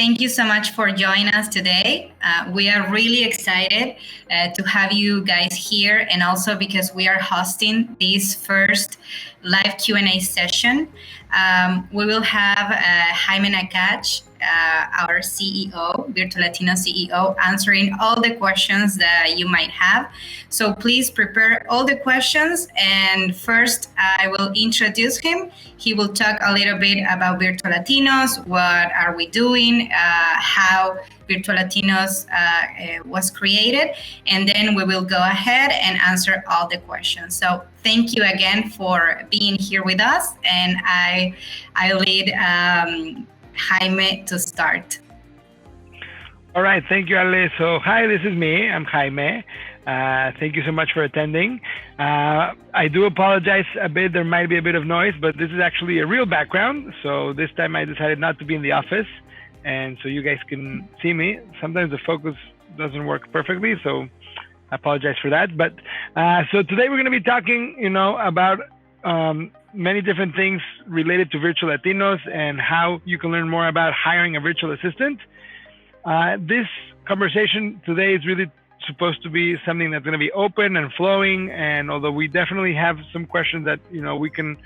Thank you so much for joining us today. We are really excited to have you guys here, and also because we are hosting this first live Q&A session. We will have Jaime Nacach, our CEO, Virtual Latino CEO, answering all the questions that you might have. So please prepare all the questions, and first I will introduce him. He will talk a little bit about Virtual Latinos, what are we doing, how Virtual Latinos was created, and then we will go ahead and answer all the questions. So thank you again for being here with us, and I lead Jaime to start. All right, thank you, Ale. So hi, this is me. I'm Jaime. Thank you so much for attending. I do apologize a bit. There might be a bit of noise, but this is actually a real background. So this time I decided not to be in the office, and so you guys can see me. Sometimes the focus doesn't work perfectly, so I apologize for that. But so today we're going to be talking, about many different things related to Virtual Latinos and how you can learn more about hiring a virtual assistant. This conversation today is really supposed to be something that's going to be open and flowing, and although we definitely have some questions that we can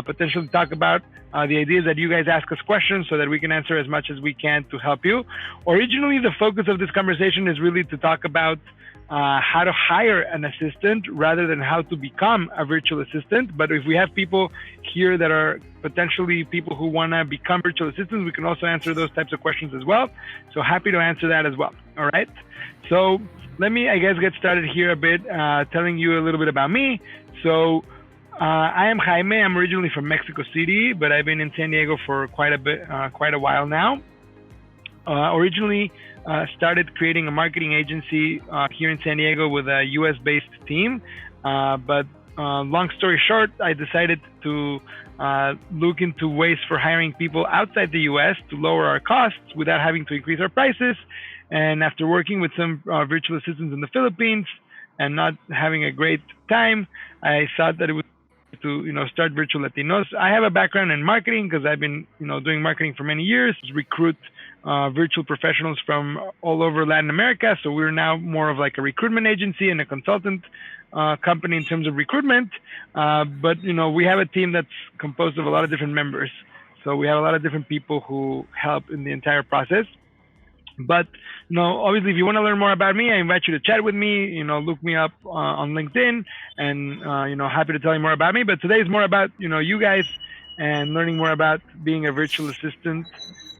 potentially talk about, the idea is that you guys ask us questions so that we can answer as much as we can to help you. Originally, the focus of this conversation is really to talk about how to hire an assistant rather than how to become a virtual assistant. But if we have people here that are potentially people who want to become virtual assistants, we can also answer those types of questions as well. So happy to answer that as well. All right. So let me, get started here a bit, telling you a little bit about me. So I am Jaime. I'm originally from Mexico City, but I've been in San Diego for quite a while now. Originally started creating a marketing agency here in San Diego with a US-based team. But long story short, I decided to look into ways for hiring people outside the US to lower our costs without having to increase our prices. And after working with some virtual assistants in the Philippines and not having a great time, I thought that it was to start Virtual Latinos. I have a background in marketing because I've been doing marketing for many years, recruit virtual professionals from all over Latin America. So we're now more of like a recruitment agency and a consultant company in terms of recruitment. But we have a team that's composed of a lot of different members. So we have a lot of different people who help in the entire process. But obviously, if you want to learn more about me, I invite you to chat with me. Look me up on LinkedIn, and happy to tell you more about me. But today is more about you guys and learning more about being a virtual assistant.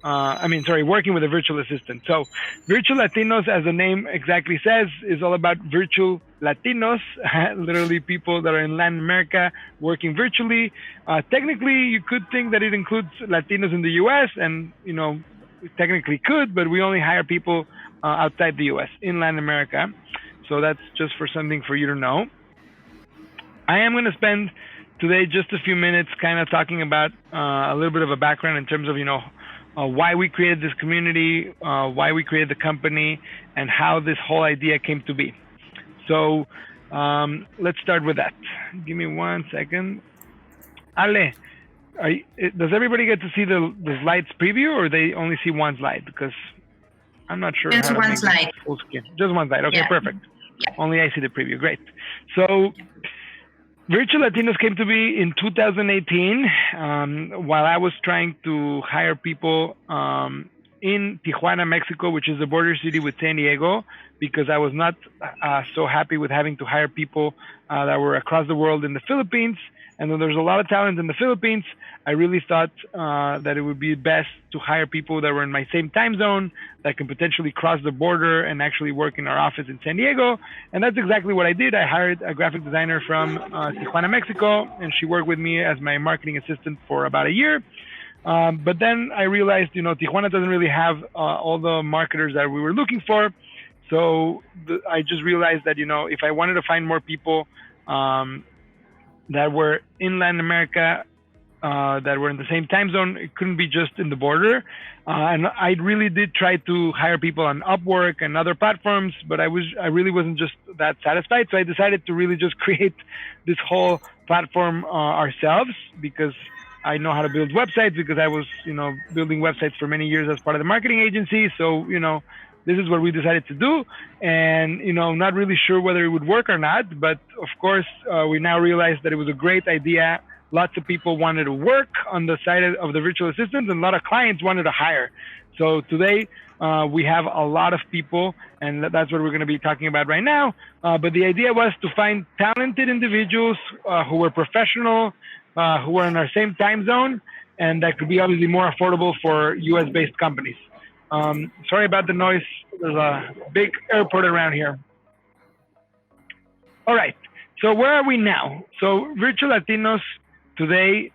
Working with a virtual assistant. So, Virtual Latinos, as the name exactly says, is all about virtual Latinos, literally people that are in Latin America working virtually. Technically, you could think that it includes Latinos in the U.S. and technically could, but we only hire people outside the U.S. in Latin America. So that's just for something for you to know. I am going to spend today just a few minutes kind of talking about a little bit of a background in terms of, why we created this community, why we created the company, and how this whole idea came to be. So let's start with that. Give me 1 second. Ale, does everybody get to see the slides preview, or they only see one slide? Because I'm not sure. Just one slide. Full screen. Just one slide. Okay, yeah. Perfect. Yeah. Only I see the preview. Great. So Virtual Latinos came to be in 2018 while I was trying to hire people in Tijuana, Mexico, which is the border city with San Diego, because I was not so happy with having to hire people that were across the world in the Philippines. And though there's a lot of talent in the Philippines, I really thought that it would be best to hire people that were in my same time zone, that can potentially cross the border and actually work in our office in San Diego. And that's exactly what I did. I hired a graphic designer from Tijuana, Mexico, and she worked with me as my marketing assistant for about a year. But then I realized, Tijuana doesn't really have all the marketers that we were looking for. So I just realized that, if I wanted to find more people that were in Latin America, that were in the same time zone, it couldn't be just in the border. And I really did try to hire people on Upwork and other platforms, but I really wasn't just that satisfied. So I decided to really just create this whole platform ourselves, because I know how to build websites because I was, building websites for many years as part of the marketing agency. So, this is what we decided to do. And, not really sure whether it would work or not. But of course, we now realize that it was a great idea. Lots of people wanted to work on the side of the virtual assistants, and a lot of clients wanted to hire. So today, we have a lot of people, and that's what we're going to be talking about right now. But the idea was to find talented individuals who were professional, who were in our same time zone, and that could be obviously more affordable for US-based companies. Sorry about the noise. There's a big airport around here. All right. So where are we now? So Virtual Latinos today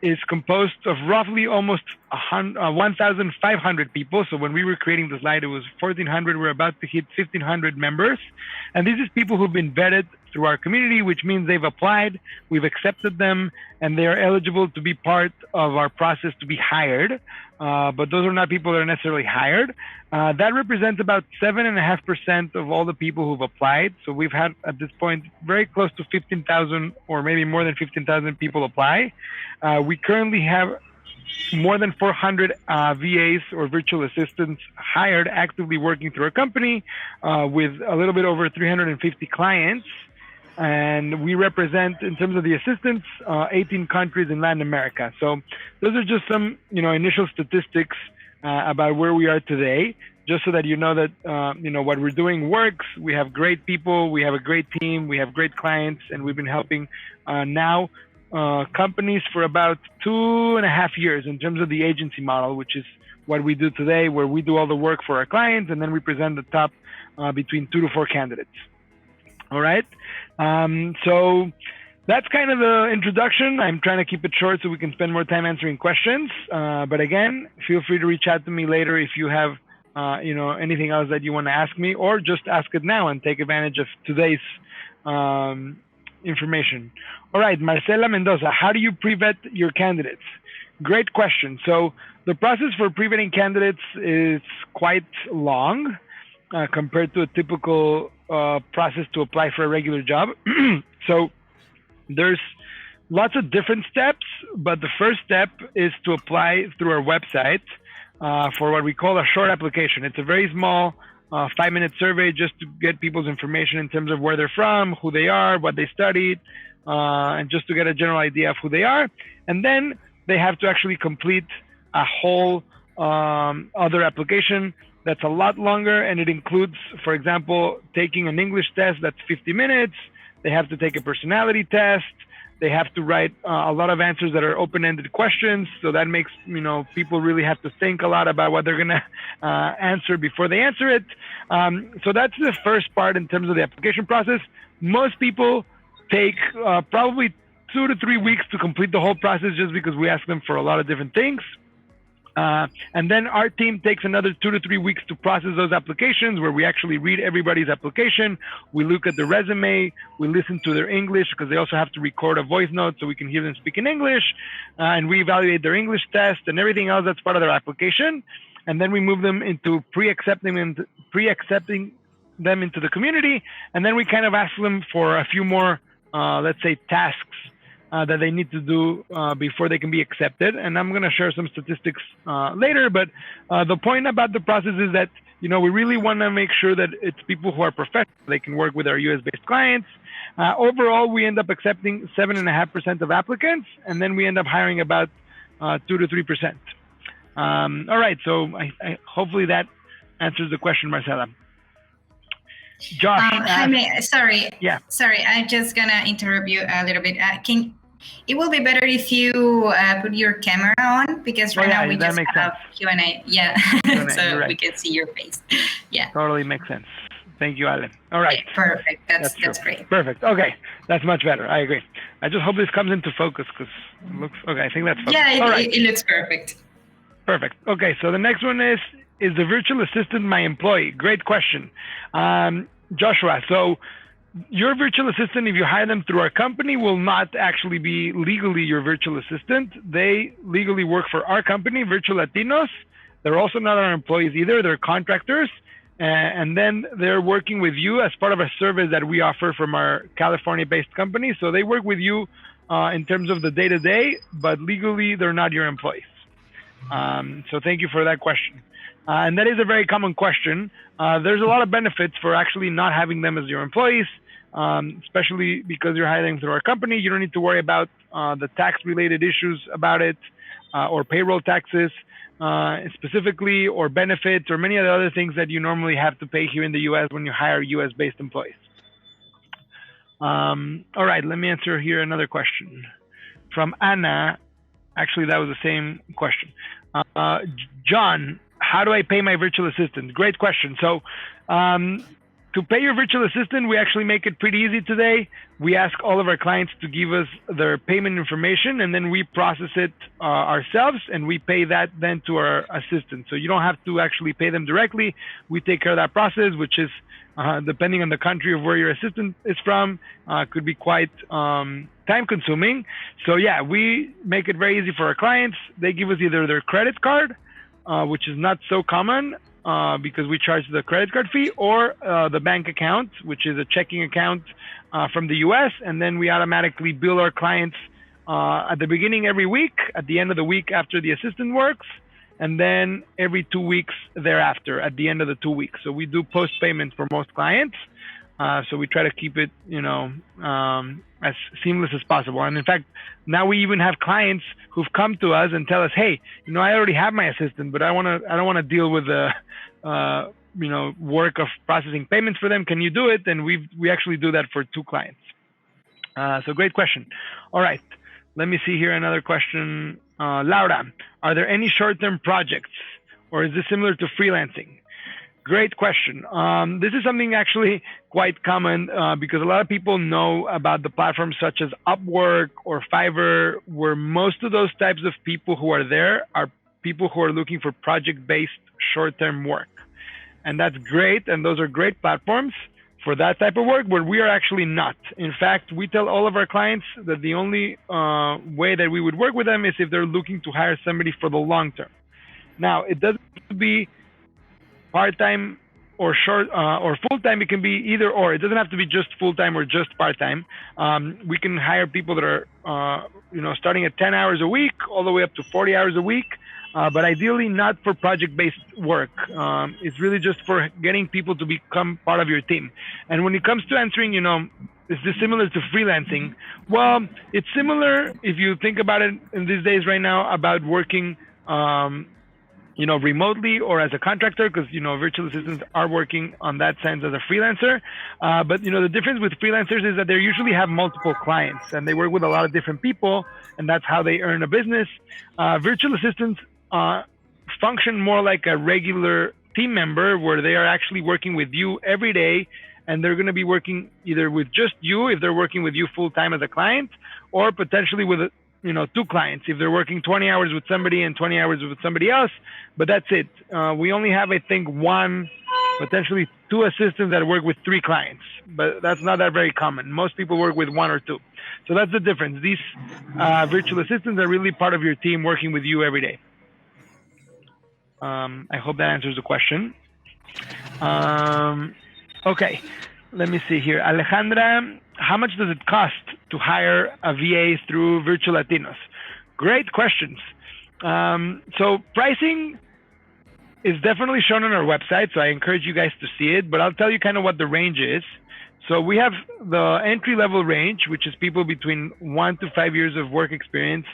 is composed of roughly almost 1,500 people. So when we were creating the slide, it was 1,400. We're about to hit 1,500 members. And these is people who've been vetted through our community, which means they've applied, we've accepted them, and they are eligible to be part of our process to be hired. But those are not people that are necessarily hired. That represents about 7.5% of all the people who've applied. So we've had at this point very close to 15,000 or maybe more than 15,000 people apply. We currently have more than 400 VAs or virtual assistants hired, actively working through our company, with a little bit over 350 clients. And we represent, in terms of the assistants, 18 countries in Latin America. So those are just some, initial statistics about where we are today, just so that you know that, what we're doing works. We have great people, we have a great team, we have great clients, and we've been helping now companies for about 2.5 years in terms of the agency model, which is what we do today, where we do all the work for our clients, and then we present the top between 2 to 4 candidates. All right. So that's kind of the introduction. I'm trying to keep it short so we can spend more time answering questions. But again, feel free to reach out to me later if you have, anything else that you want to ask me, or just ask it now and take advantage of today's information. All right, Marcela Mendoza, how do you pre-vet your candidates? Great question. So the process for pre-vetting candidates is quite long compared to a typical process to apply for a regular job. So there's lots of different steps, but the first step is to apply through our website for what we call a short application. It's a very small 5-minute survey just to get people's information in terms of where they're from, who they are, what they studied, and just to get a general idea of who they are. And then they have to actually complete a whole other application that's a lot longer, and it includes, for example, taking an English test that's 50 minutes. They have to take a personality test. They have to write a lot of answers that are open-ended questions. So that makes, people really have to think a lot about what they're going to answer before they answer it. So that's the first part in terms of the application process. Most people take probably 2 to 3 weeks to complete the whole process, just because we ask them for a lot of different things. And then our team takes another 2 to 3 weeks to process those applications, where we actually read everybody's application. We look at the resume, we listen to their English, because they also have to record a voice note so we can hear them speak in English, and we evaluate their English test and everything else that's part of their application. And then we move them into pre-accepting them into the community. And then we kind of ask them for a few more, let's say, tasks that they need to do before they can be accepted. And I'm going to share some statistics later. But the point about the process is that, we really want to make sure that it's people who are professional. They can work with our US-based clients. Overall, we end up accepting 7.5% of applicants, and then we end up hiring about 2 to 3%. All right. So I hopefully that answers the question, Marcela. Josh. Jaime, sorry. Yeah. Sorry, I'm just going to interrupt you a little bit. It will be better if you put your camera on, because right now we just have Q&A. Yeah, so right. We can see your face. Yeah. Totally makes sense. Thank you, Alan. All right. Okay, perfect. That's great. Perfect. Okay. That's much better. I agree. I just hope this comes into focus, because it looks, okay, I think that's focused. Yeah, it looks perfect. Perfect. Okay, so the next one is the virtual assistant my employee? Great question. Joshua, so your virtual assistant, if you hire them through our company, will not actually be legally your virtual assistant. They legally work for our company, Virtual Latinos. They're also not our employees either. They're contractors. And then they're working with you as part of a service that we offer from our California-based company. So they work with you in terms of the day-to-day, but legally they're not your employees. So thank you for that question. And that is a very common question. There's a lot of benefits for actually not having them as your employees, especially because you're hiring through our company. You don't need to worry about the tax-related issues about it, or payroll taxes specifically, or benefits, or many of the other things that you normally have to pay here in the U.S. when you hire U.S.-based employees. All right, let me answer here another question from Anna. Actually, that was the same question. John, how do I pay my virtual assistant? Great question. So to pay your virtual assistant, we actually make it pretty easy today. We ask all of our clients to give us their payment information, and then we process it ourselves, and we pay that then to our assistant. So you don't have to actually pay them directly. We take care of that process, which is, depending on the country of where your assistant is from, could be quite time consuming. So yeah, we make it very easy for our clients. They give us either their credit card, which is not so common because we charge the credit card fee, or the bank account, which is a checking account from the US. And then we automatically bill our clients at the beginning every week, at the end of the week after the assistant works, and then every 2 weeks thereafter at the end of the 2 weeks. So we do post payments for most clients. So we try to keep it, as seamless as possible. And in fact, now we even have clients who've come to us and tell us, hey, I already have my assistant, but I don't want to deal with the, work of processing payments for them. Can you do it? And we actually do that for 2 clients. So great question. All right. Let me see here another question. Laura, are there any short-term projects, or is this similar to freelancing? Great question. This is something actually quite common because a lot of people know about the platforms such as Upwork or Fiverr, where most of those types of people who are there are people who are looking for project-based short-term work. And that's great, and those are great platforms for that type of work, but we are actually not. In fact, we tell all of our clients that the only way that we would work with them is if they're looking to hire somebody for the long term. Now, it doesn't have to be part-time or short or full-time. It can be either or. It doesn't have to be just full-time or just part-time. We can hire people that are, starting at 10 hours a week all the way up to 40 hours a week, but ideally not for project-based work. It's really just for getting people to become part of your team. And when it comes to answering, is this similar to freelancing? Well, it's similar if you think about it in these days right now about working remotely or as a contractor, because, virtual assistants are working on that sense as a freelancer. But, the difference with freelancers is that they usually have multiple clients and they work with a lot of different people, and that's how they earn a business. Virtual assistants function more like a regular team member, where they are actually working with you every day, and they're going to be working either with just you if they're working with you full time as a client, or potentially with 2 clients if they're working 20 hours with somebody and 20 hours with somebody else. But that's it. We only have, I think, 1, potentially 2 assistants that work with 3 clients, but that's not that very common. Most people work with 1 or 2. So that's the difference. These virtual assistants are really part of your team working with you every day. I hope that answers the question. Okay, let me see here. Alejandra, how much does it cost to hire a VA through Virtual Latinos? Great questions. So pricing is definitely shown on our website, so I encourage you guys to see it, but I'll tell you kind of what the range is. So we have the entry-level range, which is people between 1 to 5 years of work experience,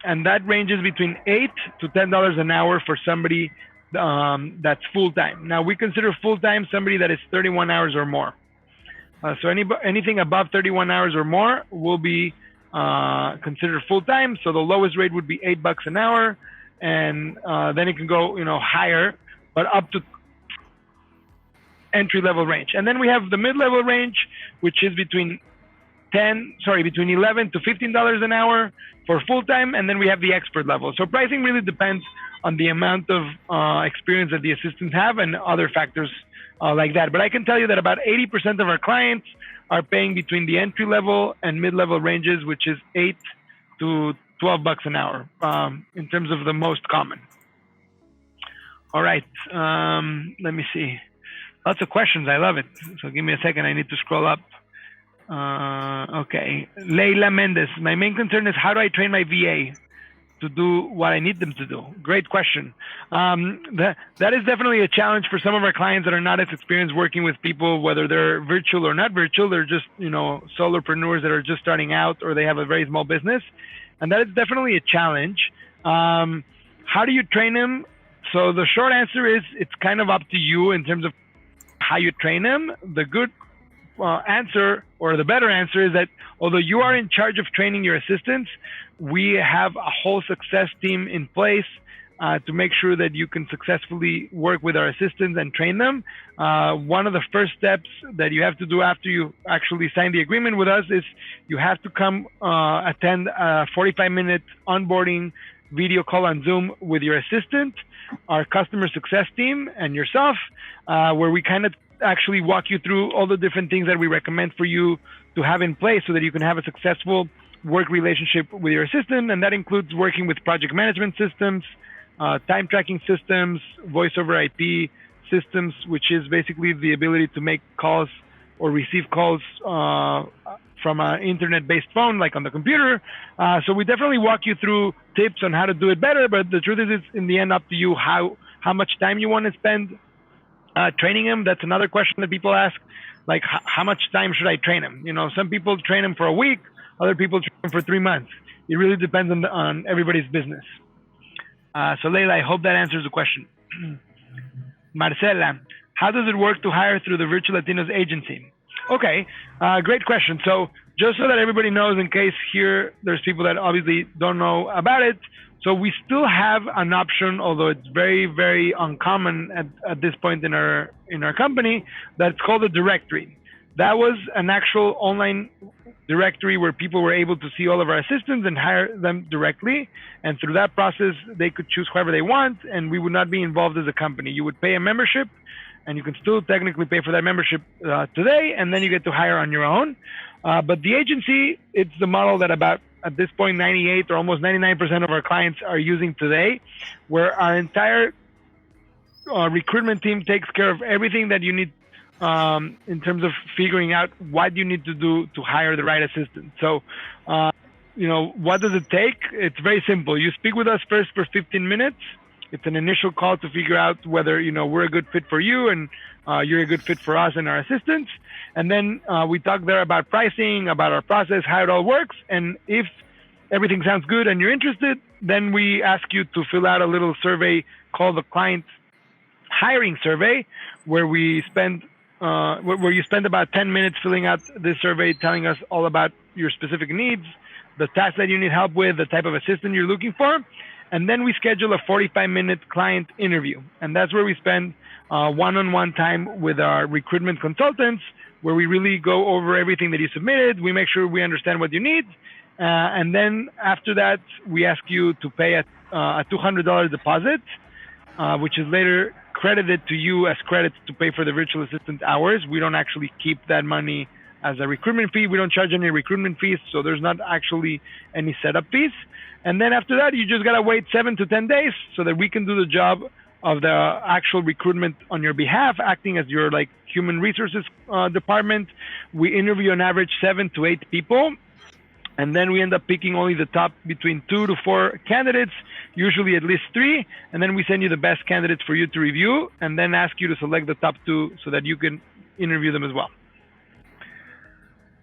and that ranges between $8 to $10 an hour for somebody that's full-time. Now, we consider full-time somebody that is 31 hours or more. So anything above 31 hours or more will be considered full-time. So the lowest rate would be $8 an hour, and then it can go, higher, but up to entry-level range. And then we have the mid-level range, which is between $11 to $15 an hour for full-time, and then we have the expert level. So pricing really depends on the amount of experience that the assistants have and other factors like that. But I can tell you that about 80% of our clients are paying between the entry-level and mid-level ranges, which is $8 to $12 an hour in terms of the most common. All right, let me see. Lots of questions. I love it. So give me a second. I need to scroll up. Okay. Leila Mendez. My main concern is how do I train my VA to do what I need them to do? Great question. That is definitely a challenge for some of our clients that are not as experienced working with people, whether they're virtual or not virtual. They're just, solopreneurs that are just starting out, or they have a very small business. And that is definitely a challenge. How do you train them? So the short answer is it's kind of up to you in terms of how you train them. The good answer, or the better answer, is that although you are in charge of training your assistants, we have a whole success team in place to make sure that you can successfully work with our assistants and train them. One of the first steps that you have to do after you actually sign the agreement with us is you have to come attend a 45-minute onboarding video call on Zoom with your assistant, our customer success team, and yourself, where we kind of actually walk you through all the different things that we recommend for you to have in place so that you can have a successful work relationship with your assistant. And that includes working with project management systems, time tracking systems, voice over IP systems, which is basically the ability to make calls or receive calls from an internet-based phone, like on the computer. So we definitely walk you through tips on how to do it better, but the truth is it's in the end up to you how much time you want to spend training them. That's another question that people ask, like how much time should I train them? Some people train them for a week, other people train them for 3 months. It really depends on everybody's business. So Leila, I hope that answers the question. Marcela, how does it work to hire through the Virtual Latinos agency? Okay, great question. So just so that everybody knows, in case here there's people that obviously don't know about it, so we still have an option, although it's very, very uncommon at this point in our company, that's called a directory. That was an actual online directory where people were able to see all of our assistants and hire them directly. And through that process, they could choose whoever they want, and we would not be involved as a company. You would pay a membership, and you can still technically pay for that membership today, and then you get to hire on your own. But the agency, it's the model that about, at this point, 98 or almost 99% of our clients are using today, where our entire recruitment team takes care of everything that you need in terms of figuring out what you need to do to hire the right assistant. So, what does it take? It's very simple. You speak with us first for 15 minutes. It's an initial call to figure out whether, we're a good fit for you and you're a good fit for us and our assistants. And then we talk there about pricing, about our process, how it all works. And if everything sounds good and you're interested, then we ask you to fill out a little survey called the Client Hiring Survey, where we spend where you spend about 10 minutes filling out this survey, telling us all about your specific needs, the tasks that you need help with, the type of assistant you're looking for. And then we schedule a 45-minute client interview. And that's where we spend one-on-one time with our recruitment consultants, where we really go over everything that you submitted. We make sure we understand what you need. And then after that, we ask you to pay a $200 deposit, which is later credited to you as credits to pay for the virtual assistant hours. We don't actually keep that money as a recruitment fee. We don't charge any recruitment fees, so there's not actually any setup fees. And then after that, you just got to wait 7 to 10 days so that we can do the job of the actual recruitment on your behalf, acting as your human resources department. We interview on average 7 to 8 people. And then we end up picking only the top between 2 to 4 candidates, usually at least 3. And then we send you the best candidates for you to review, and then ask you to select the top 2 so that you can interview them as well.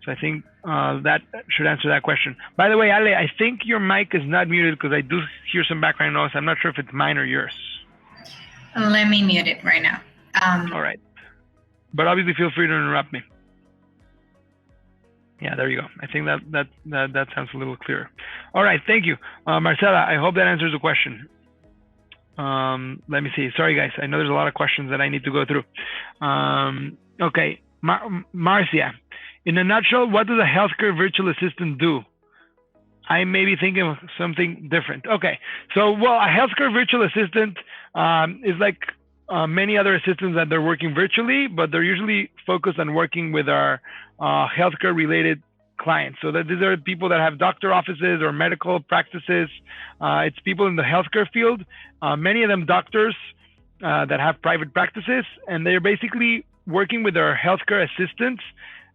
So I think that should answer that question. By the way, Ale, I think your mic is not muted because I do hear some background noise. I'm not sure if it's mine or yours. Let me mute it right now. All right. But obviously feel free to interrupt me. Yeah, there you go. I think that sounds a little clearer. All right, thank you. Marcela, I hope that answers the question. Let me see. Sorry, guys. I know there's a lot of questions that I need to go through. Okay, Marcia. In a nutshell, what does a healthcare virtual assistant do? I may be thinking of something different. Okay, so, well, a healthcare virtual assistant is like many other assistants that they're working virtually, but they're usually focused on working with our healthcare-related clients. So that these are people that have doctor offices or medical practices. It's people in the healthcare field, many of them doctors that have private practices, and they're basically working with our healthcare assistants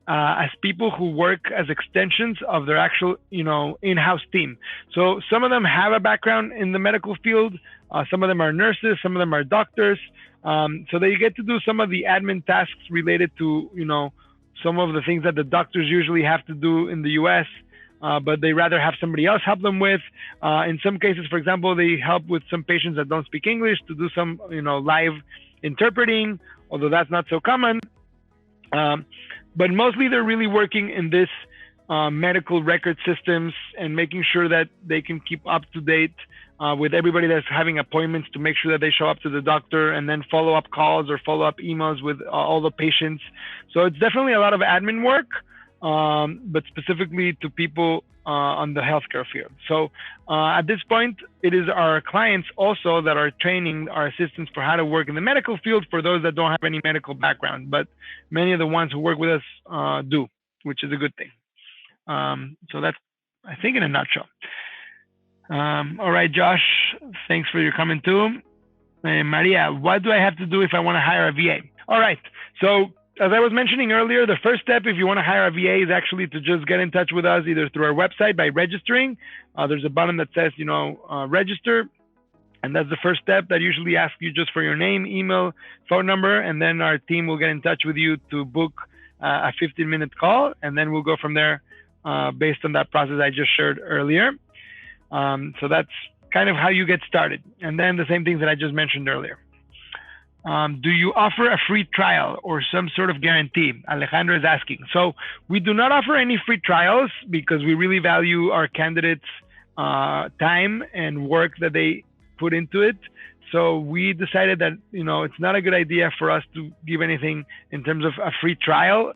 as people who work as extensions of their actual, in-house team. So some of them have a background in the medical field. Some of them are nurses. Some of them are doctors. So they get to do some of the admin tasks related to, some of the things that the doctors usually have to do in the U.S., but they rather have somebody else help them with. In some cases, for example, they help with some patients that don't speak English to do some, live interpreting, although that's not so common. But mostly they're really working in this medical record systems and making sure that they can keep up to date with everybody that's having appointments to make sure that they show up to the doctor, and then follow-up calls or follow-up emails with all the patients. So it's definitely a lot of admin work, but specifically to people on the healthcare field. So at this point, it is our clients also that are training our assistants for how to work in the medical field for those that don't have any medical background, but many of the ones who work with us do, which is a good thing. So that's, I think, in a nutshell. All right, Josh, thanks for your comment too. Maria, what do I have to do if I want to hire a VA? All right, so as I was mentioning earlier, the first step if you want to hire a VA is actually to just get in touch with us either through our website by registering. There's a button that says, register. And that's the first step. That usually asks you just for your name, email, phone number, and then our team will get in touch with you to book a 15-minute call. And then we'll go from there based on that process I just shared earlier. So that's kind of how you get started. And then the same things that I just mentioned earlier. Do you offer a free trial or some sort of guarantee? Alejandro is asking. So we do not offer any free trials because we really value our candidates' time and work that they put into it. So we decided that, it's not a good idea for us to give anything in terms of a free trial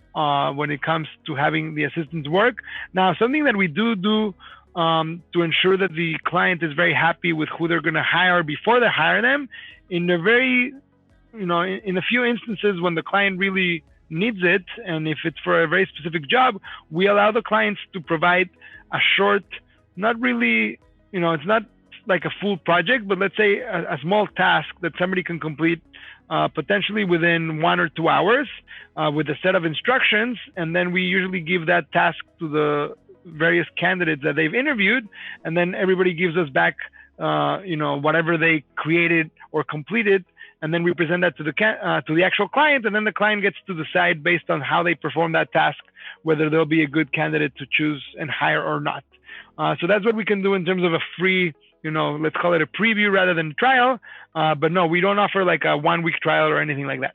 when it comes to having the assistants work. Now, something that we do to ensure that the client is very happy with who they're going to hire before they hire them, in a few instances when the client really needs it, and if it's for a very specific job, we allow the clients to provide a short, not really, it's not like a full project, but let's say a small task that somebody can complete potentially within 1 or 2 hours with a set of instructions. And then we usually give that task to the various candidates that they've interviewed. And then everybody gives us back, whatever they created or completed. And then we present that to the actual client. And then the client gets to decide based on how they perform that task, whether they'll be a good candidate to choose and hire or not. So that's what we can do in terms of a free, let's call it a preview rather than trial. But no, we don't offer like a 1-week trial or anything like that.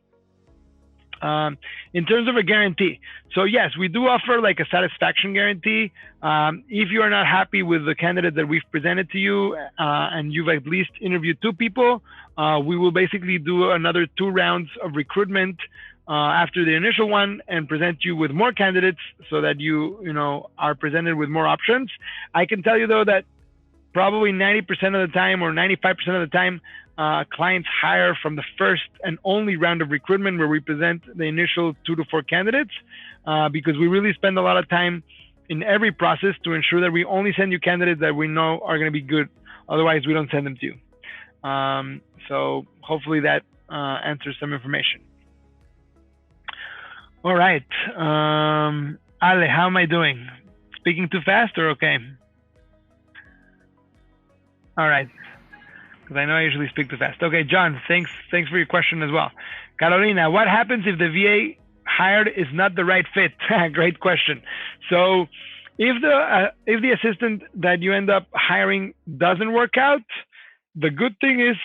In terms of a guarantee. So yes, we do offer like a satisfaction guarantee. If you are not happy with the candidate that we've presented to you and you've at least interviewed 2 people, we will basically do another 2 rounds of recruitment after the initial one and present you with more candidates so that you are presented with more options. I can tell you though that probably 90% of the time or 95% of the time, clients hire from the first and only round of recruitment where we present the initial 2 to 4 candidates because we really spend a lot of time in every process to ensure that we only send you candidates that we know are going to be good. Otherwise, we don't send them to you. So hopefully that answers some information. All right. Ale, how am I doing? Speaking too fast or okay? All right. Because I know I usually speak too fast. Okay, John, thanks for your question as well. Carolina, what happens if the VA hired is not the right fit? Great question. So if the assistant that you end up hiring doesn't work out, the good thing is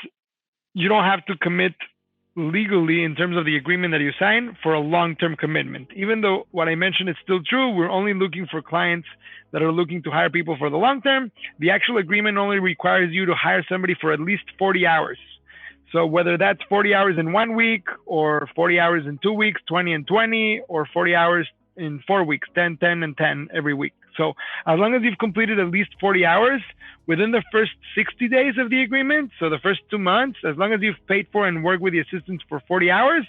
you don't have to commit legally in terms of the agreement that you sign for a long-term commitment. Even though what I mentioned is still true, we're only looking for clients that are looking to hire people for the long term. The actual agreement only requires you to hire somebody for at least 40 hours. So whether that's 40 hours in 1 week or 40 hours in 2 weeks, 20 and 20, or 40 hours in 4 weeks, 10, 10, and 10 every week. So as long as you've completed at least 40 hours within the first 60 days of the agreement, so the first 2 months, as long as you've paid for and worked with the assistants for 40 hours,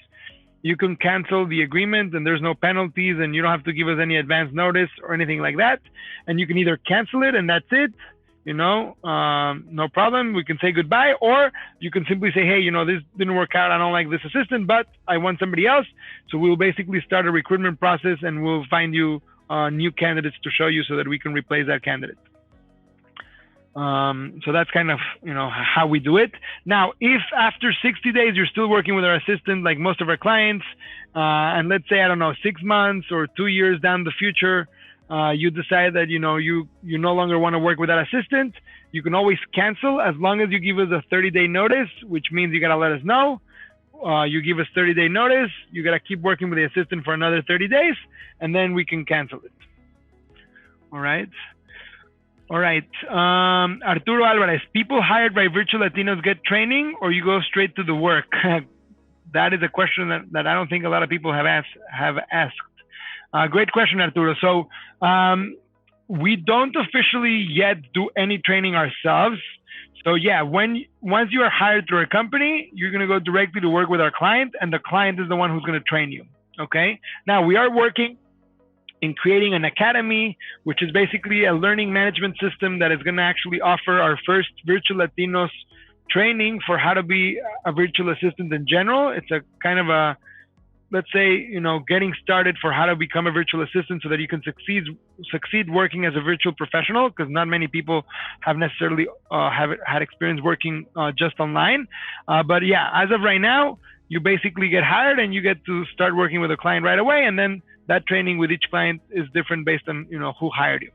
you can cancel the agreement and there's no penalties and you don't have to give us any advance notice or anything like that. And you can either cancel it and that's it, no problem. We can say goodbye, or you can simply say, hey, this didn't work out. I don't like this assistant, but I want somebody else. So we'll basically start a recruitment process, and we'll find you new candidates to show you so that we can replace that candidate. So that's kind of, how we do it. Now, if after 60 days you're still working with our assistant, like most of our clients, and let's say, I don't know, 6 months or 2 years down the future, you decide that, you no longer want to work with that assistant, you can always cancel as long as you give us a 30-day notice, which means you got to let us know. You give us 30-day notice, you got to keep working with the assistant for another 30 days, and then we can cancel it. All right. Arturo Alvarez, people hired by Virtual Latinos get training, or you go straight to the work? That is a question that I don't think a lot of people have asked. Great question, Arturo. So we don't officially yet do any training ourselves. So yeah, once you are hired through a company, you're going to go directly to work with our client, and the client is the one who's going to train you. Okay. Now we are working in creating an academy, which is basically a learning management system that is going to actually offer our first Virtual Latinos training for how to be a virtual assistant in general. It's a kind of a, let's say, getting started for how to become a virtual assistant so that you can succeed working as a virtual professional, because not many people have necessarily have had experience working just online. But yeah, as of right now, you basically get hired and you get to start working with a client right away, and then that training with each client is different based on who hired you.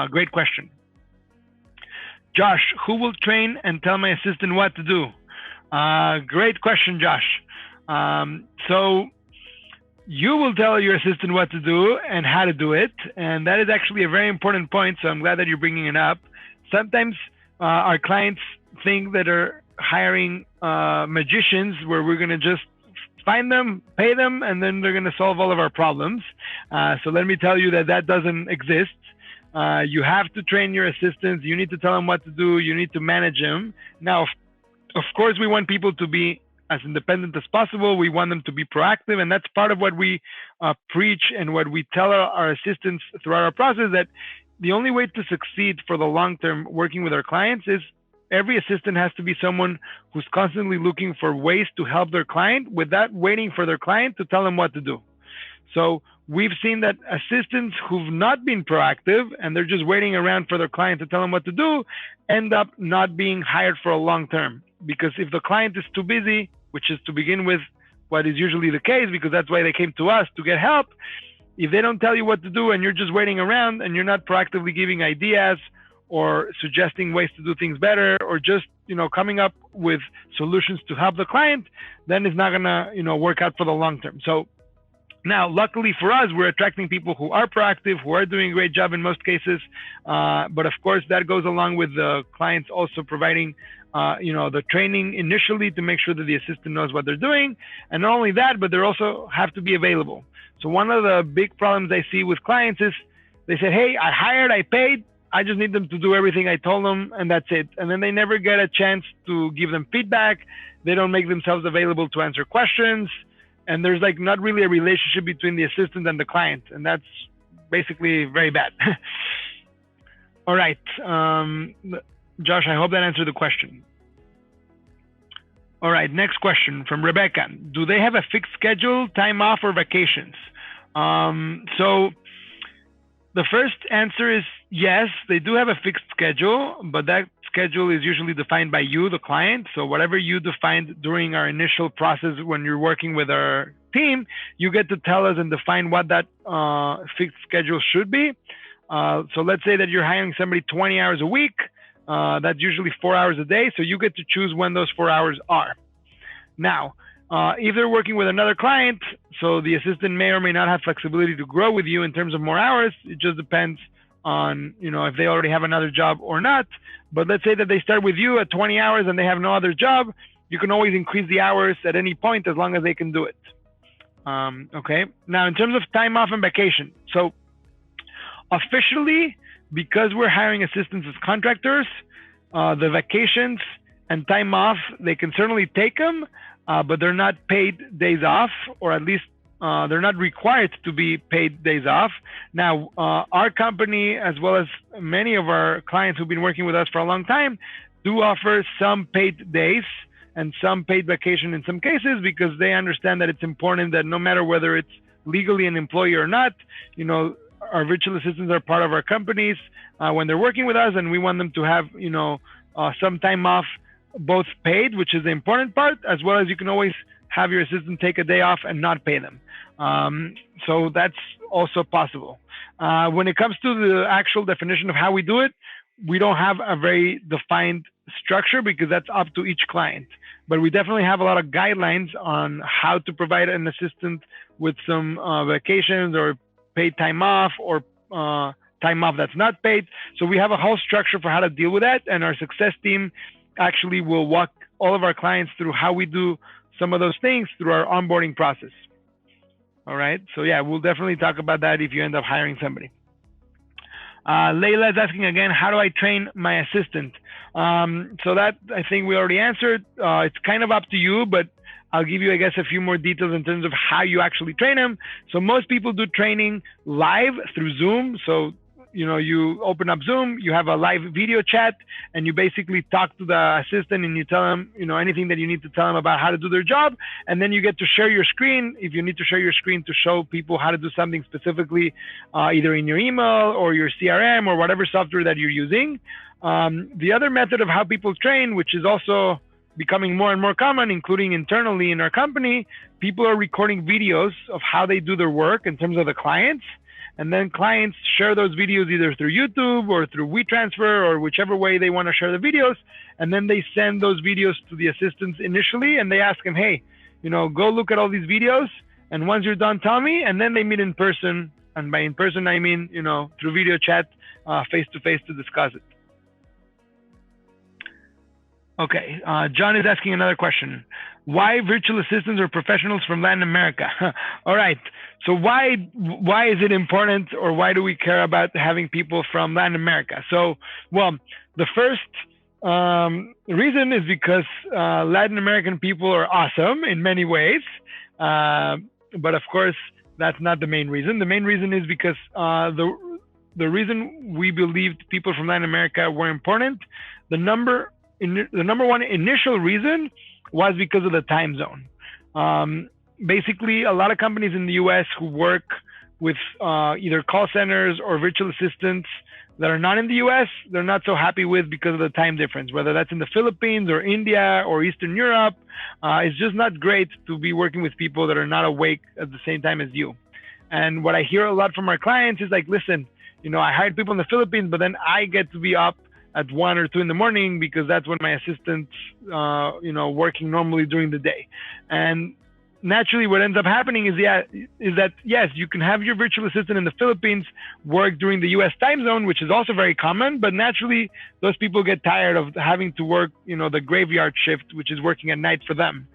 Great question. Josh, who will train and tell my assistant what to do? Great question, Josh. So you will tell your assistant what to do and how to do it, and that is actually a very important point. So I'm glad that you're bringing it up. Sometimes our clients think that are hiring magicians, where we're going to just find them, pay them, and then they're going to solve all of our problems. So let me tell you that doesn't exist. You have to train your assistants. You need to tell them what to do. You need to manage them. Now, of course, we want people to be as independent as possible. We want them to be proactive. And that's part of what we preach and what we tell our assistants throughout our process, that the only way to succeed for the long term working with our clients is every assistant has to be someone who's constantly looking for ways to help their client without waiting for their client to tell them what to do. So we've seen that assistants who've not been proactive and they're just waiting around for their client to tell them what to do end up not being hired for a long term. Because if the client is too busy, which is to begin with what is usually the case, because that's why they came to us to get help, if they don't tell you what to do and you're just waiting around and you're not proactively giving ideas or suggesting ways to do things better, or just, coming up with solutions to help the client, then it's not gonna, work out for the long term. So now, luckily for us, we're attracting people who are proactive, who are doing a great job in most cases. But of course, that goes along with the clients also providing, the training initially to make sure that the assistant knows what they're doing. And not only that, but they also have to be available. So one of the big problems I see with clients is they said, hey, I hired, I paid, I just need them to do everything I told them, and that's it. And then they never get a chance to give them feedback. They don't make themselves available to answer questions. And there's not really a relationship between the assistant and the client. And that's basically very bad. All right. Josh, I hope that answered the question. All right. Next question from Rebecca. Do they have a fixed schedule, time off, or vacations? So the first answer is yes, they do have a fixed schedule, but that schedule is usually defined by you, the client. So whatever you defined during our initial process when you're working with our team, you get to tell us and define what that fixed schedule should be. So let's say that you're hiring somebody 20 hours a week. That's usually 4 hours a day. So you get to choose when those 4 hours are. Now, if they're working with another client, so the assistant may or may not have flexibility to grow with you in terms of more hours. It just depends on, if they already have another job or not. But let's say that they start with you at 20 hours and they have no other job. You can always increase the hours at any point as long as they can do it. Okay. Now, in terms of time off and vacation. So officially, because we're hiring assistants as contractors, the vacations and time off, they can certainly take them, but they're not paid days off, or at least they're not required to be paid days off. Now, our company, as well as many of our clients who've been working with us for a long time, do offer some paid days and some paid vacation in some cases, because they understand that it's important that no matter whether it's legally an employee or not, our virtual assistants are part of our companies when they're working with us, and we want them to have, some time off, both paid, which is the important part, as well as you can always have your assistant take a day off and not pay them. So that's also possible. When it comes to the actual definition of how we do it, we don't have a very defined structure, because that's up to each client. But we definitely have a lot of guidelines on how to provide an assistant with some vacations or paid time off, or time off that's not paid. So we have a whole structure for how to deal with that. And our success team actually will walk all of our clients through how we do some of those things through our onboarding process. All right. So yeah, we'll definitely talk about that if you end up hiring somebody. Layla is asking again, how do I train my assistant? So that, I think we already answered. It's kind of up to you, but I'll give you, I guess, a few more details in terms of how you actually train them. So most people do training live through Zoom. So, you open up Zoom, you have a live video chat, and you basically talk to the assistant and you tell them, anything that you need to tell them about how to do their job. And then you get to share your screen if you need to share your screen to show people how to do something specifically, either in your email or your CRM or whatever software that you're using. The other method of how people train, which is also becoming more and more common, including internally in our company, people are recording videos of how they do their work in terms of the clients. And then clients share those videos either through YouTube or through WeTransfer or whichever way they want to share the videos. And then they send those videos to the assistants initially, and they ask them, hey, go look at all these videos. And once you're done, tell me. And then they meet in person. And by in person, I mean, through video chat, face to face to discuss it. Okay, John is asking another question. Why virtual assistants or professionals from Latin America? All right, so why is it important, or why do we care about having people from Latin America? So, well, the first reason is because Latin American people are awesome in many ways, but of course, that's not the main reason. The main reason is because the reason we believed people from Latin America were important, the number one initial reason was because of the time zone. Basically, a lot of companies in the US who work with either call centers or virtual assistants that are not in the US, they're not so happy with because of the time difference, whether that's in the Philippines or India or Eastern Europe. It's just not great to be working with people that are not awake at the same time as you. And what I hear a lot from our clients is like, listen, I hired people in the Philippines, but then I get to be up at 1 or 2 in the morning because that's when my assistant's, working normally during the day. And naturally what ends up happening is that, yes, you can have your virtual assistant in the Philippines work during the US time zone, which is also very common, but naturally those people get tired of having to work, the graveyard shift, which is working at night for them.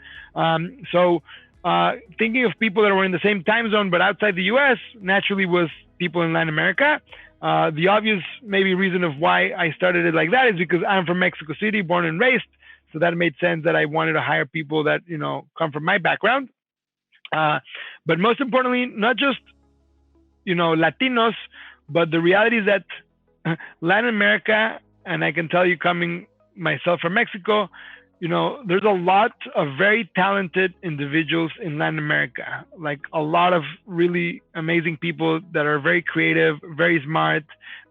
Thinking of people that were in the same time zone, but outside the US, naturally was people in Latin America. The obvious maybe reason of why I started it like that is because I'm from Mexico City, born and raised. So that made sense that I wanted to hire people that, come from my background. But most importantly, not just, Latinos, but the reality is that Latin America, and I can tell you coming myself from Mexico, there's a lot of very talented individuals in Latin America, like a lot of really amazing people that are very creative, very smart,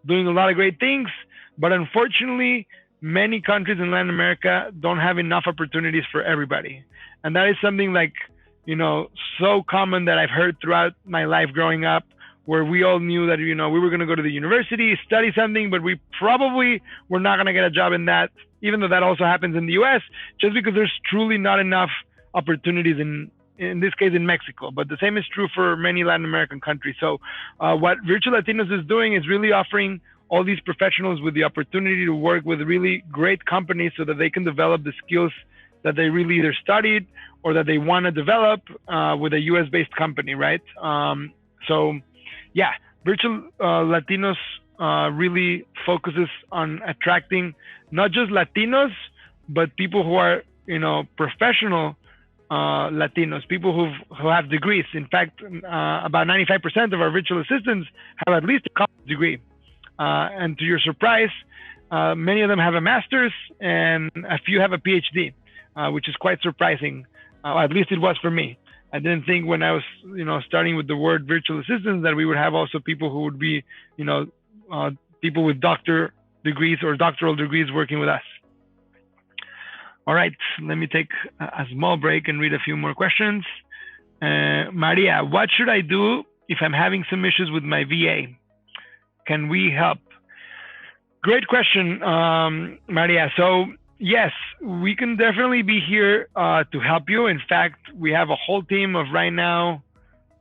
doing a lot of great things. But unfortunately, many countries in Latin America don't have enough opportunities for everybody. And that is something like, so common that I've heard throughout my life growing up, where we all knew that, we were going to go to the university, study something, but we probably were not going to get a job in that, even though that also happens in the US, just because there's truly not enough opportunities in this case in Mexico. But the same is true for many Latin American countries. So what Virtual Latinos is doing is really offering all these professionals with the opportunity to work with really great companies so that they can develop the skills that they really either studied or that they want to develop with a US-based company, right? Virtual Latinos really focuses on attracting not just Latinos, but people who are, professional Latinos, people who have degrees. In fact, about 95% of our virtual assistants have at least a college degree. And to your surprise, many of them have a master's and a few have a PhD, which is quite surprising. At least it was for me. I didn't think when I was, starting with the word virtual assistants that we would have also people who would be, people with doctor degrees or doctoral degrees working with us. All right, let me take a small break and read a few more questions. Maria, what should I do if I'm having some issues with my VA? Can we help? Great question, Maria. So yes, we can definitely be here to help you. In fact, we have a whole team of right now,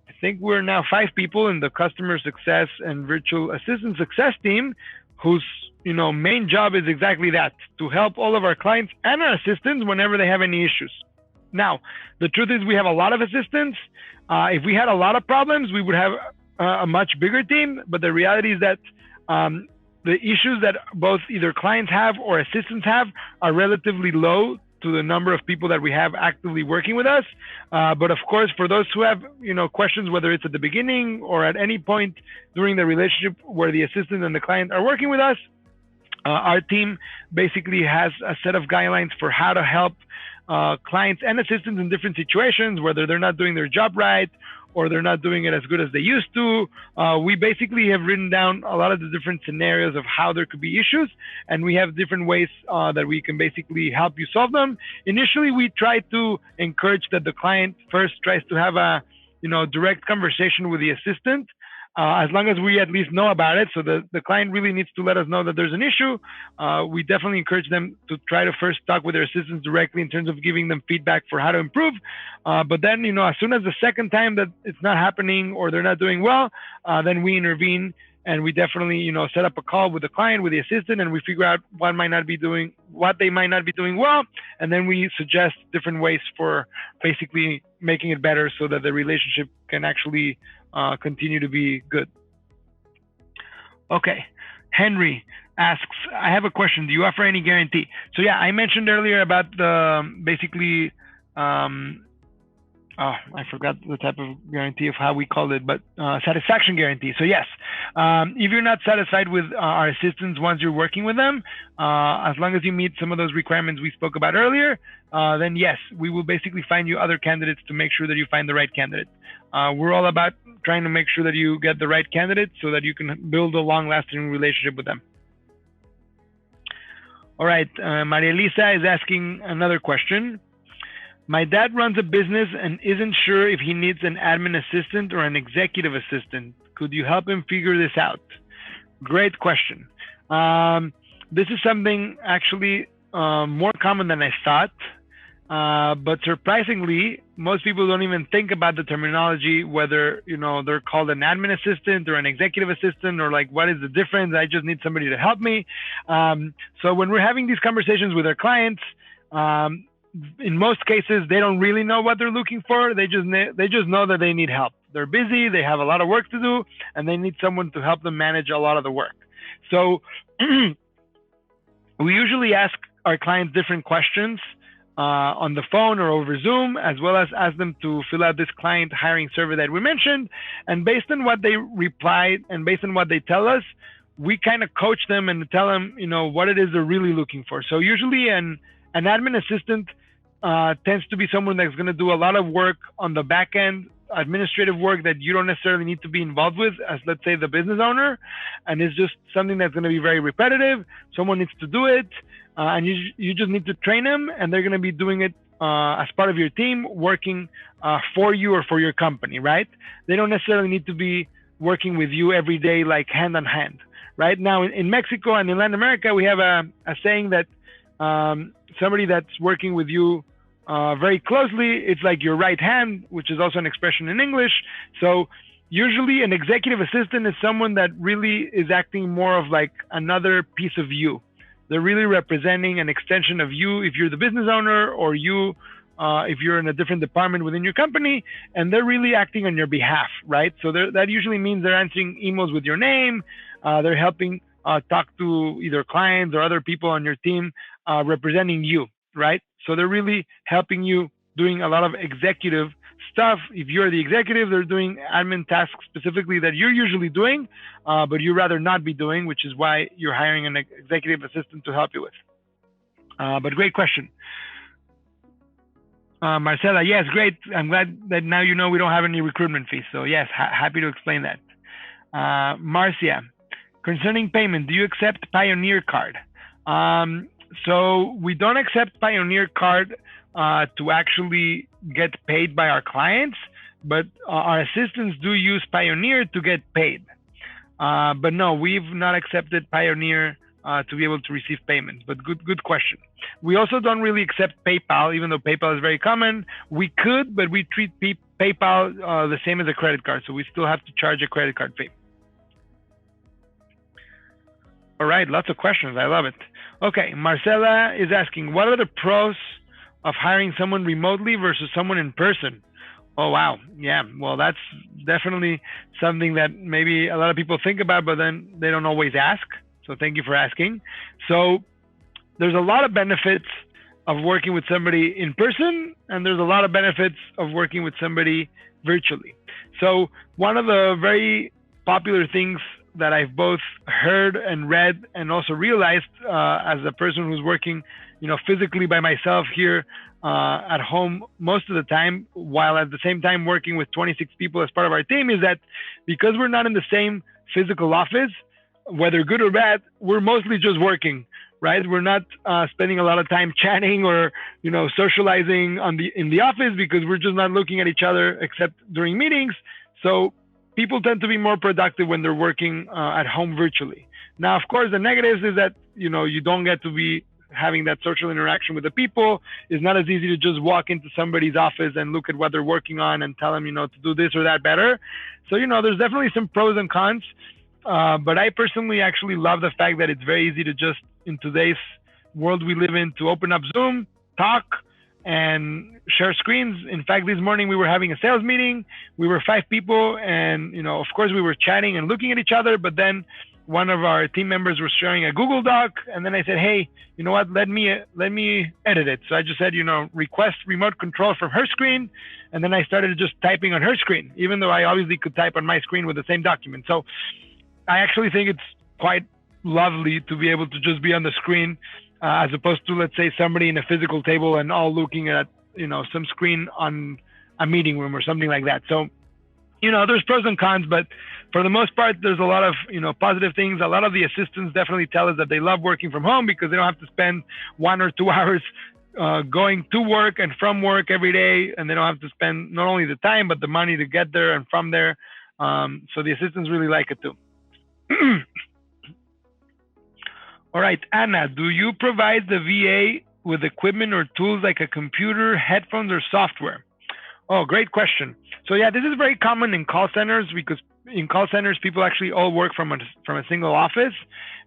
I think we're now 5 people in the customer success and virtual assistant success team whose main job is exactly that, to help all of our clients and our assistants whenever they have any issues. Now, the truth is we have a lot of assistants. If we had a lot of problems, we would have a much bigger team. But the reality is that the issues that both either clients have or assistants have are relatively low to the number of people that we have actively working with us. But of course, for those who have questions, whether it's at the beginning or at any point during the relationship where the assistant and the client are working with us, our team basically has a set of guidelines for how to help clients and assistants in different situations, whether they're not doing their job right or they're not doing it as good as they used to. We basically have written down a lot of the different scenarios of how there could be issues, and we have different ways that we can basically help you solve them. Initially, we try to encourage that the client first tries to have a direct conversation with the assistant, as long as we at least know about it. So the client really needs to let us know that there's an issue. We definitely encourage them to try to first talk with their assistants directly in terms of giving them feedback for how to improve. But then, as soon as the second time that it's not happening or they're not doing well, then we intervene and we definitely, set up a call with the client, with the assistant, and we figure out what they might not be doing well. And then we suggest different ways for basically making it better so that the relationship can actually continue to be good. Okay, Henry asks, I have a question. Do you offer any guarantee? So yeah, I mentioned earlier about the basically, I forgot the type of guarantee of how we called it, but satisfaction guarantee. So yes, if you're not satisfied with our assistants once you're working with them, as long as you meet some of those requirements we spoke about earlier, then yes, we will basically find you other candidates to make sure that you find the right candidate. We're all about trying to make sure that you get the right candidate so that you can build a long-lasting relationship with them. All right, Maria Elisa is asking another question. My dad runs a business and isn't sure if he needs an admin assistant or an executive assistant. Could you help him figure this out? Great question. This is something actually more common than I thought. But surprisingly, most people don't even think about the terminology, whether they're called an admin assistant or an executive assistant, or like, what is the difference? I just need somebody to help me. So when we're having these conversations with our clients, in most cases, they don't really know what they're looking for. They just know that they need help. They're busy, they have a lot of work to do, and they need someone to help them manage a lot of the work. So we usually ask our clients different questions on the phone or over Zoom, as well as ask them to fill out this client hiring survey that we mentioned. And based on what they reply and based on what they tell us, we kind of coach them and tell them, what it is they're really looking for. So usually an admin assistant tends to be someone that's going to do a lot of work on the back end, administrative work that you don't necessarily need to be involved with as, let's say, the business owner. And it's just something that's going to be very repetitive. Someone needs to do it. And you just need to train them, and they're going to be doing it as part of your team, working for you or for your company, right? They don't necessarily need to be working with you every day, like hand in hand, right? Now, in Mexico and in Latin America, we have a saying that somebody that's working with you very closely, it's like your right hand, which is also an expression in English. So usually an executive assistant is someone that really is acting more of like another piece of you. They're really representing an extension of you if you're the business owner, or you if you're in a different department within your company, and they're really acting on your behalf, right? So that usually means they're answering emails with your name. They're helping talk to either clients or other people on your team representing you, right? So they're really helping you doing a lot of executive stuff. If you're the executive, they're doing admin tasks specifically that you're usually doing, but you'd rather not be doing, which is why you're hiring an executive assistant to help you with. But great question. Marcela, yes, great. I'm glad that now you know we don't have any recruitment fees. So yes, happy to explain that. Marcia, concerning payment, do you accept Pioneer Card? So we don't accept Pioneer Card to actually get paid by our clients, but our assistants do use Pioneer to get paid. But no, we've not accepted Pioneer to be able to receive payments, but good question. We also don't really accept PayPal, even though PayPal is very common. We could, but we treat PayPal the same as a credit card, so we still have to charge a credit card fee. All right, lots of questions. I love it. Okay, Marcela is asking, what are the pros of hiring someone remotely versus someone in person? Oh, wow. Yeah, well, that's definitely something that maybe a lot of people think about, but then they don't always ask. So thank you for asking. So there's a lot of benefits of working with somebody in person, and there's a lot of benefits of working with somebody virtually. So one of the very popular things that I've both heard and read and also realized as a person who's working, physically by myself here at home most of the time, while at the same time working with 26 people as part of our team, is that because we're not in the same physical office, whether good or bad, we're mostly just working, right? We're not spending a lot of time chatting or, socializing in the office because we're just not looking at each other except during meetings. So people tend to be more productive when they're working at home virtually. Now, of course, the negatives is that, you don't get to be having that social interaction with the people. It's not as easy to just walk into somebody's office and look at what they're working on and tell them, to do this or that better. So, there's definitely some pros and cons. But I personally actually love the fact that it's very easy to just, in today's world we live in, to open up Zoom, talk, and share screens. In fact, this morning we were having a sales meeting. We were 5 people, and of course we were chatting and looking at each other, but then one of our team members was sharing a Google Doc, and then I said, hey, you know what, let me edit it. So I just said, request remote control from her screen, and then I started just typing on her screen, even though I obviously could type on my screen with the same document. So I actually think it's quite lovely to be able to just be on the screen as opposed to, let's say, somebody in a physical table and all looking at, some screen on a meeting room or something like that. So, there's pros and cons, but for the most part, there's a lot of, positive things. A lot of the assistants definitely tell us that they love working from home because they don't have to spend 1 or 2 hours going to work and from work every day. And they don't have to spend not only the time, but the money to get there and from there. So the assistants really like it too. All right, Anna, do you provide the VA with equipment or tools like a computer, headphones, or software? Oh, great question. So yeah, this is very common in call centers because in call centers, people actually all work from a single office,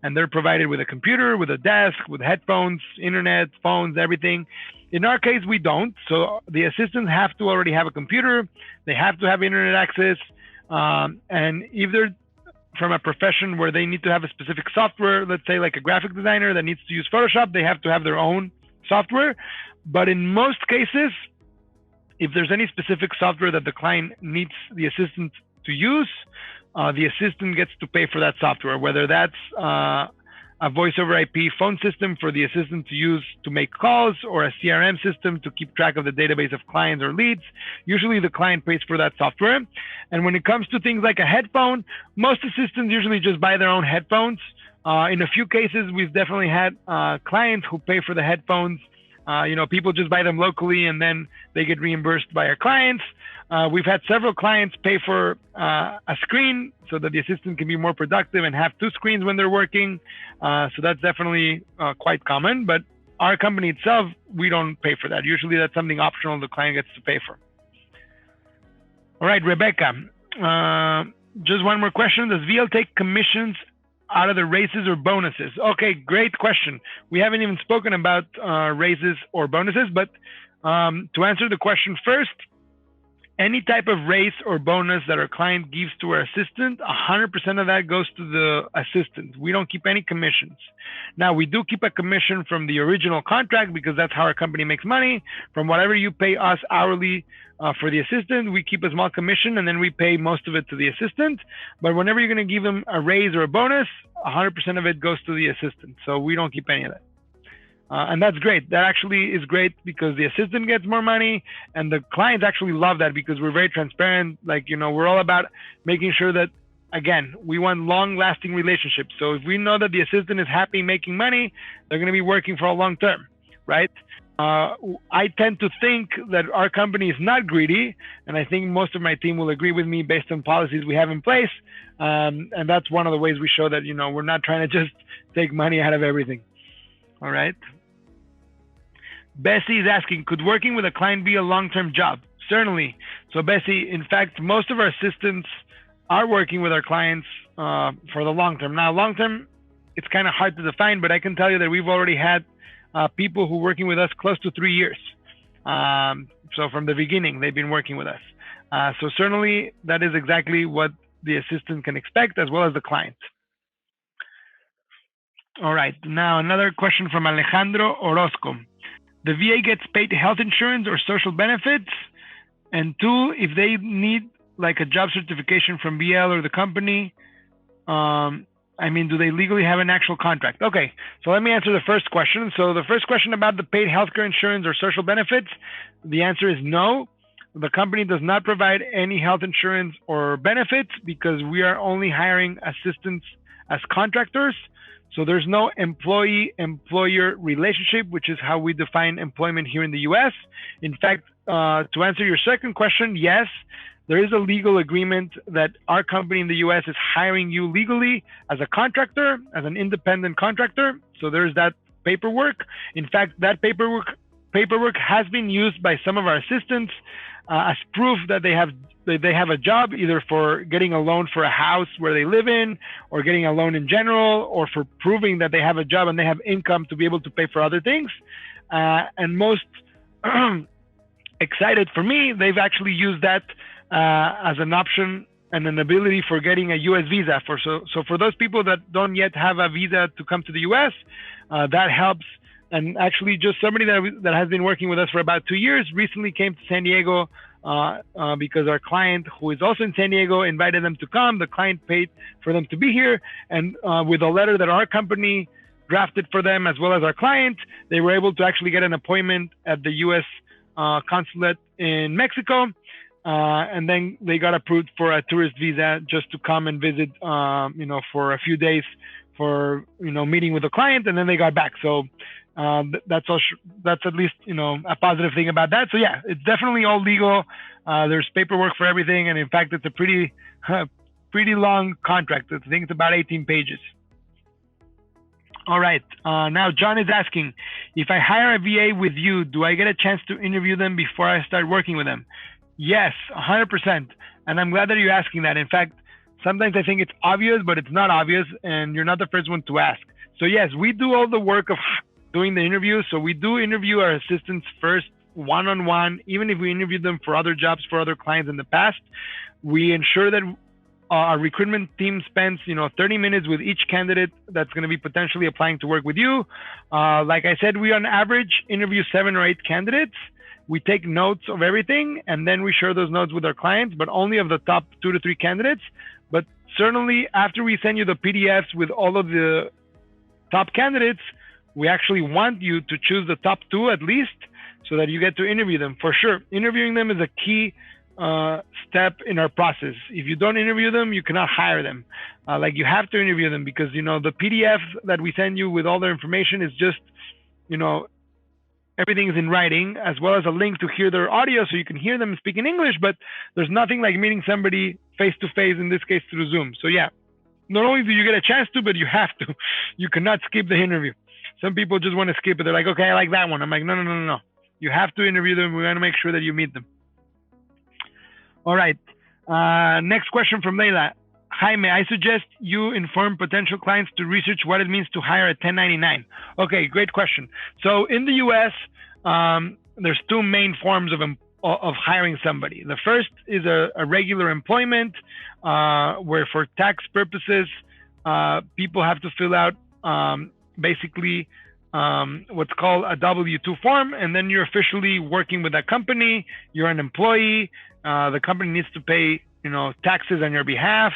and they're provided with a computer, with a desk, with headphones, internet, phones, everything. In our case, we don't. So the assistants have to already have a computer. They have to have internet access. And if they're from a profession where they need to have a specific software, let's say like a graphic designer that needs to use Photoshop, they have to have their own software. But in most cases, if there's any specific software that the client needs the assistant to use, the assistant gets to pay for that software, whether that's a voice over IP phone system for the assistant to use to make calls, or a CRM system to keep track of the database of clients or leads. Usually the client pays for that software. And when it comes to things like a headphone, most assistants usually just buy their own headphones. In a few cases, we've definitely had clients who pay for the headphones. People just buy them locally and then they get reimbursed by our clients. We've had several clients pay for a screen so that the assistant can be more productive and have 2 screens when they're working. So that's definitely quite common, but our company itself, we don't pay for that. Usually that's something optional the client gets to pay for. All right, Rebecca, just one more question. Does VL take commissions out of the raises or bonuses? Okay, great question. We haven't even spoken about raises or bonuses, but to answer the question first, any type of raise or bonus that our client gives to our assistant, 100% of that goes to the assistant. We don't keep any commissions. Now, we do keep a commission from the original contract because that's how our company makes money. From whatever you pay us hourly for the assistant, we keep a small commission and then we pay most of it to the assistant. But whenever you're going to give them a raise or a bonus, 100% of it goes to the assistant. So we don't keep any of that. And that's great. That actually is great because the assistant gets more money and the clients actually love that because we're very transparent. Like, we're all about making sure that, again, we want long lasting relationships. So if we know that the assistant is happy making money, they're going to be working for a long term, right? I tend to think that our company is not greedy. And I think most of my team will agree with me based on policies we have in place. And that's one of the ways we show that, we're not trying to just take money out of everything. All right. Bessie is asking, could working with a client be a long-term job? Certainly. So Bessie, in fact, most of our assistants are working with our clients for the long term. Now, long term, it's kind of hard to define, but I can tell you that we've already had people who are working with us close to 3 years. So from the beginning, they've been working with us. So certainly that is exactly what the assistant can expect as well as the client. All right. Now, another question from Alejandro Orozco. The VA gets paid health insurance or social benefits. And 2, if they need like a job certification from BL or the company, do they legally have an actual contract? Okay, so let me answer the first question. So the first question about the paid healthcare insurance or social benefits, the answer is no. The company does not provide any health insurance or benefits because we are only hiring assistants as contractors. So there's no employee-employer relationship, which is how we define employment here in the US. In fact, to answer your second question, yes, there is a legal agreement that our company in the US is hiring you legally as a contractor, as an independent contractor. So there's that paperwork. In fact, that paperwork has been used by some of our assistants as proof that they have a job, either for getting a loan for a house where they live in, or getting a loan in general, or for proving that they have a job and they have income to be able to pay for other things. And most excited for me, they've actually used that as an option and an ability for getting a US visa. So for those people that don't yet have a visa to come to the US, that helps. And actually, just somebody that has been working with us for about 2 years recently came to San Diego because our client, who is also in San Diego, invited them to come. The client paid for them to be here. And with a letter that our company drafted for them, as well as our client, they were able to actually get an appointment at the U.S. consulate in Mexico. And then they got approved for a tourist visa just to come and visit, for a few days for, meeting with the client. And then they got back. So that's at least, a positive thing about that. So yeah, it's definitely all legal. There's paperwork for everything. And in fact, it's a pretty long contract. I think it's about 18 pages. All right. Now John is asking, if I hire a VA with you, do I get a chance to interview them before I start working with them? Yes, 100%. And I'm glad that you're asking that. In fact, sometimes I think it's obvious, but it's not obvious. And you're not the first one to ask. So yes, we do all the work of doing the interview. So we do interview our assistants first, one-on-one. Even if we interviewed them for other jobs, for other clients in the past, we ensure that our recruitment team spends, 30 minutes with each candidate that's going to be potentially applying to work with you. Like I said, we on average interview 7 or 8 candidates. We take notes of everything, and then we share those notes with our clients, but only of the top 2 to 3 candidates. But certainly after we send you the PDFs with all of the top candidates, we actually want you to choose the top 2 at least, so that you get to interview them. For sure, interviewing them is a key step in our process. If you don't interview them, you cannot hire them. You have to interview them because, the PDF that we send you with all their information is just, everything is in writing, as well as a link to hear their audio so you can hear them speak in English, but there's nothing like meeting somebody face to face, in this case through Zoom. So yeah, not only do you get a chance to, but you have to. You cannot skip the interview. Some people just want to skip it. They're like, okay, I like that one. I'm like, no. You have to interview them. We want to make sure that you meet them. All right. Next question from Leila. Jaime, I suggest you inform potential clients to research what it means to hire a 1099. Okay, great question. So in the US, there's 2 main forms of hiring somebody. The first is a regular employment, where for tax purposes, people have to fill out basically what's called a W-2 form, and then you're officially working with that company. You're an employee. The company needs to pay, taxes on your behalf,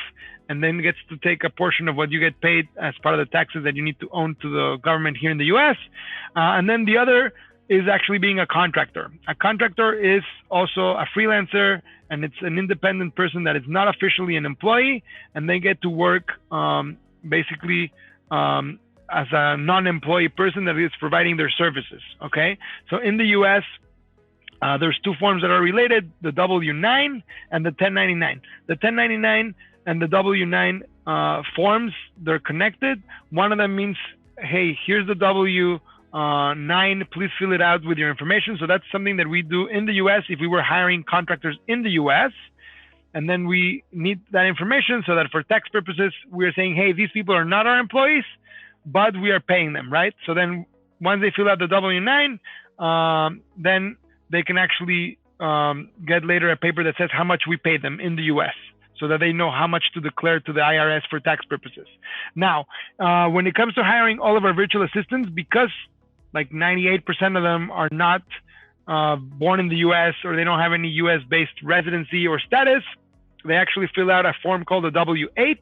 and then gets to take a portion of what you get paid as part of the taxes that you need to own to the government here in the U.S. And then the other is actually being a contractor. A contractor is also a freelancer, and it's an independent person that is not officially an employee, and they get to work basically as a non-employee person that is providing their services, okay? So in the U.S., there's two forms that are related, the W-9 and the 1099. The 1099 and the W-9 forms, they're connected. One of them means, hey, here's the W-9, please fill it out with your information. So that's something that we do in the U.S. if we were hiring contractors in the U.S. And then we need that information so that for tax purposes, we're saying, hey, these people are not our employees, but we are paying them, right? So then once they fill out the W-9, then they can actually get later a paper that says how much we paid them in the U.S. so that they know how much to declare to the IRS for tax purposes. Now, when it comes to hiring all of our virtual assistants, because like 98% of them are not born in the U.S. or they don't have any U.S.-based residency or status, they actually fill out a form called a W-8.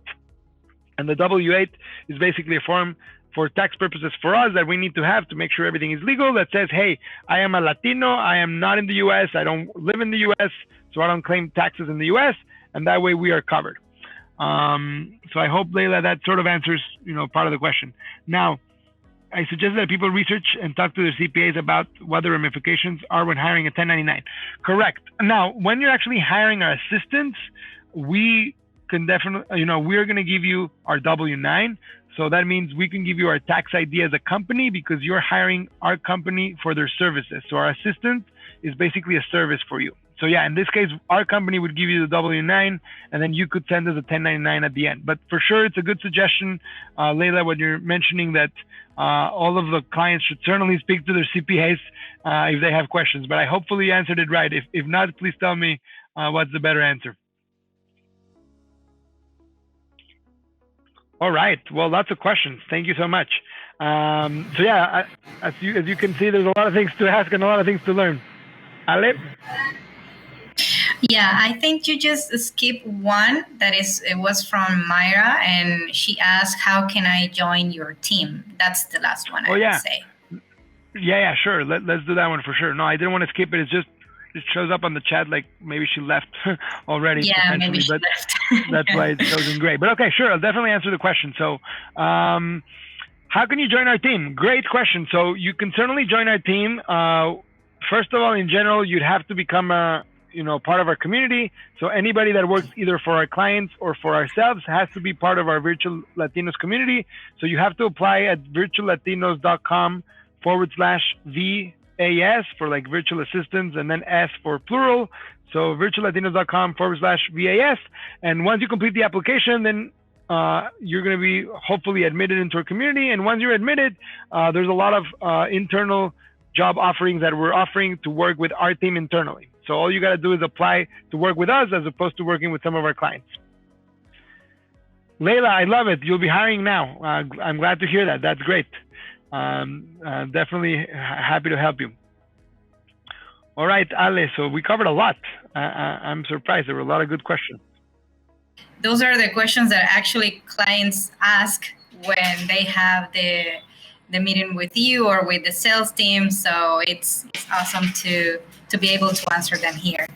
And the W-8 is basically a form for tax purposes for us that we need to have to make sure everything is legal, that says, hey, I am a Latino, I am not in the U.S., I don't live in the U.S., so I don't claim taxes in the U.S., and that way we are covered. So I hope, Leila, that sort of answers, part of the question. Now, I suggest that people research and talk to their CPAs about what the ramifications are when hiring a 1099. Correct. Now, when you're actually hiring our assistants, we can definitely, we're going to give you our W-9. So that means we can give you our tax ID as a company because you're hiring our company for their services. So our assistant is basically a service for you. So yeah, in this case, our company would give you the W-9, and then you could send us a 1099 at the end. But for sure, it's a good suggestion, Leila, when you're mentioning that all of the clients should certainly speak to their CPAs if they have questions. But I hopefully answered it right. If not, please tell me what's the better answer. All right. Well, lots of questions. Thank you so much. So yeah, as you can see, there's a lot of things to ask and a lot of things to learn. Ale? Yeah, I think you just skip one it was from Myra, and she asked, how can I join your team? That's the last one I would say. Yeah, sure. Let's do that one for sure. No, I didn't want to skip it. It shows up on the chat like maybe she left already. Yeah, maybe she left. That's why it shows in gray. But okay, sure. I'll definitely answer the question. So how can you join our team? Great question. So you can certainly join our team. First of all, in general, you'd have to become part of our community. So anybody that works either for our clients or for ourselves has to be part of our Virtual Latinos community. So you have to apply at virtuallatinos.com/VAS for like virtual assistants, and then S for plural. So virtuallatinos.com/VAS. And once you complete the application, then you're going to be hopefully admitted into our community. And once you're admitted, there's a lot of internal job offerings that we're offering to work with our team internally. So all you got to do is apply to work with us as opposed to working with some of our clients. Leila, I love it. You'll be hiring now. I'm glad to hear that. That's great. Definitely happy to help you. All right, Ale, so we covered a lot. I'm surprised. There were a lot of good questions. Those are the questions that actually clients ask when they have the meeting with you or with the sales team. So it's awesome to be able to answer them here.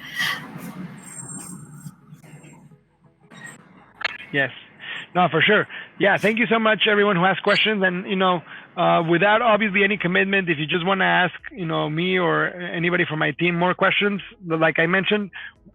Yes. No, for sure. Yeah, thank you so much, everyone who asked questions. And, without obviously any commitment, if you just want to ask, me or anybody from my team more questions, like I mentioned,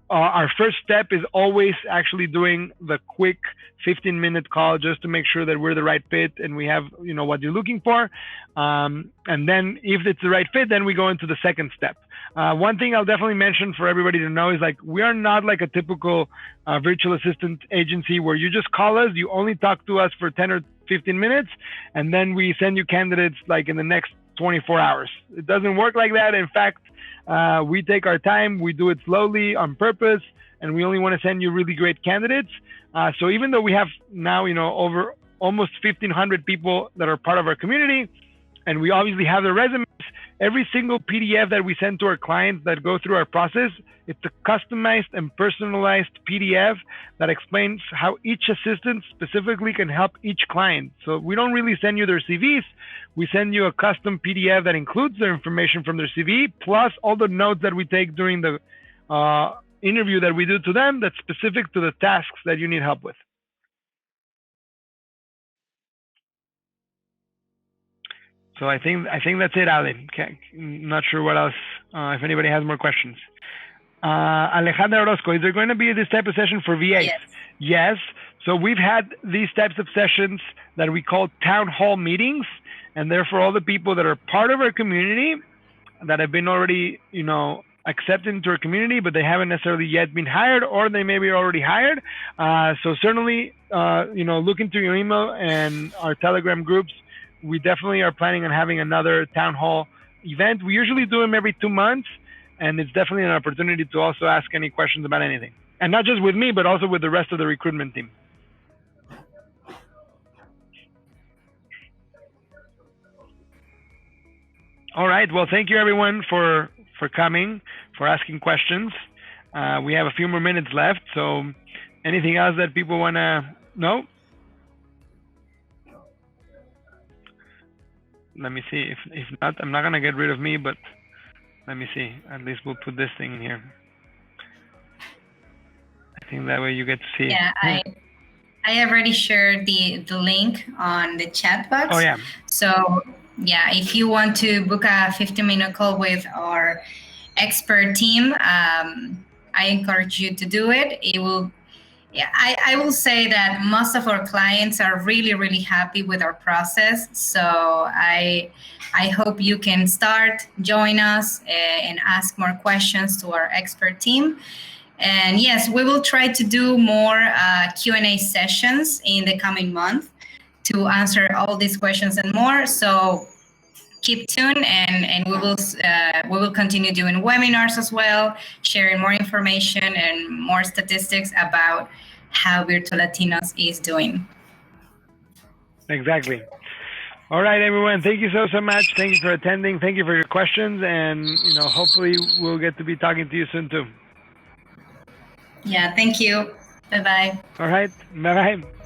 our first step is always actually doing the quick 15-minute call just to make sure that we're the right fit and we have, what you're looking for. And then if it's the right fit, then we go into the second step. One thing I'll definitely mention for everybody to know is like, we are not like a typical virtual assistant agency where you just call us, you only talk to us for 10 or 15 minutes, and then we send you candidates like in the next 24 hours. It doesn't work like that. In fact, we take our time, we do it slowly on purpose, and we only want to send you really great candidates. So even though we have now, over almost 1,500 people that are part of our community, and we obviously have their resumes, every single PDF that we send to our clients that go through our process, it's a customized and personalized PDF that explains how each assistant specifically can help each client. So we don't really send you their CVs. We send you a custom PDF that includes their information from their CV, plus all the notes that we take during the interview that we do to them that's specific to the tasks that you need help with. So I think that's it, Ali. Not sure what else, if anybody has more questions. Alejandra Orozco, is there going to be this type of session for VAs? Yes. So we've had these types of sessions that we call town hall meetings, and they're for all the people that are part of our community that have been already, accepted into our community, but they haven't necessarily yet been hired, or they may be already hired. So certainly, look into your email and our Telegram groups. We definitely are planning on having another town hall event. We usually do them every 2 months, and it's definitely an opportunity to also ask any questions about anything. And not just with me, but also with the rest of the recruitment team. All right. Well, thank you everyone for coming, for asking questions. We have a few more minutes left. So anything else that people want to know? Let me see. If not, I'm not going to get rid of me, but let me see. At least we'll put this thing in here. I think that way you get to see. Yeah, I have already shared the link on the chat box. Oh, yeah. So, yeah, if you want to book a 15-minute call with our expert team, I encourage you to do it. It will. Yeah, I will say that most of our clients are really, really happy with our process. So I hope you can join us and ask more questions to our expert team. And yes, we will try to do more Q&A sessions in the coming month to answer all these questions and more. So keep tuned, and we will continue doing webinars as well, sharing more information and more statistics about how Virtual Latinos is doing. Exactly. All right, everyone. Thank you so much. Thank you for attending. Thank you for your questions, and hopefully we'll get to be talking to you soon too. Yeah. Thank you. Bye bye. All right. Bye bye.